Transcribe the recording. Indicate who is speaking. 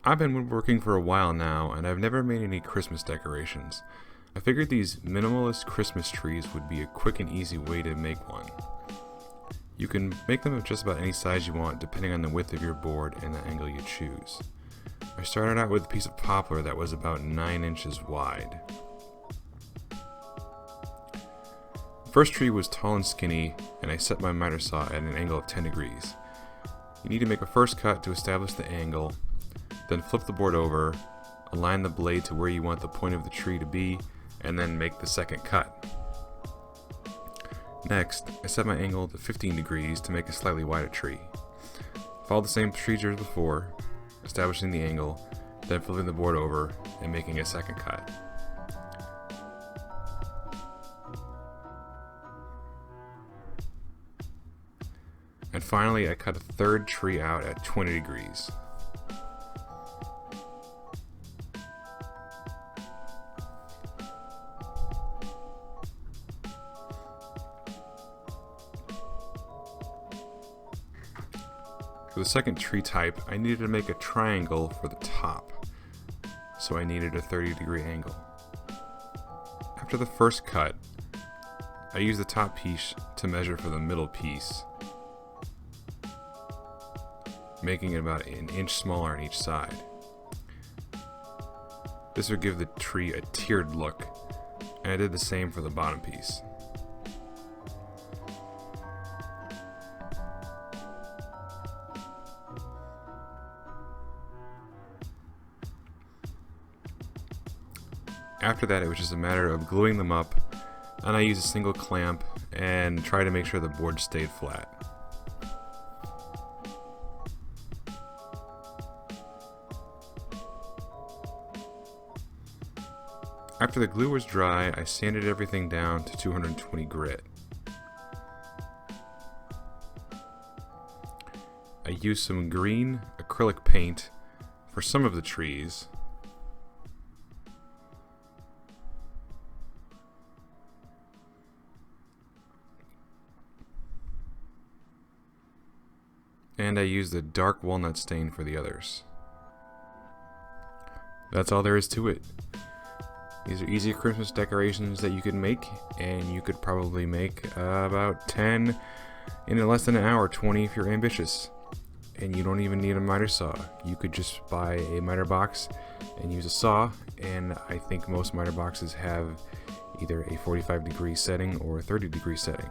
Speaker 1: I've been woodworking for a while now, and I've never made any Christmas decorations. I figured these minimalist Christmas trees would be a quick and easy way to make one. You can make them of just about any size you want depending on the width of your board and the angle you choose. I started out with a piece of poplar that was about 9 inches wide. The first tree was tall and skinny, and I set my miter saw at an angle of 10 degrees. You need to make a first cut to establish the angle, then flip the board over, align the blade to where you want the point of the tree to be, and then make the second cut. Next, I set my angle to 15 degrees to make a slightly wider tree. Follow the same procedure as before, establishing the angle, then flipping the board over and making a second cut. And finally, I cut a third tree out at 20 degrees. For the second tree type, I needed to make a triangle for the top, so I needed a 30-degree angle. After the first cut, I used the top piece to measure for the middle piece, making it about an inch smaller on each side. This would give the tree a tiered look, and I did the same for the bottom piece. After that, it was just a matter of gluing them up, and I used a single clamp and tried to make sure the board stayed flat. After the glue was dry, I sanded everything down to 220 grit. I used some green acrylic paint for some of the trees, and I used a dark walnut stain for the others. That's all there is to it. These are easy Christmas decorations that you could make, and you could probably make about 10 in less than an hour, 20 if you're ambitious. And you don't even need a miter saw. You could just buy a miter box and use a saw, and I think most miter boxes have either a 45-degree setting or a 30-degree setting.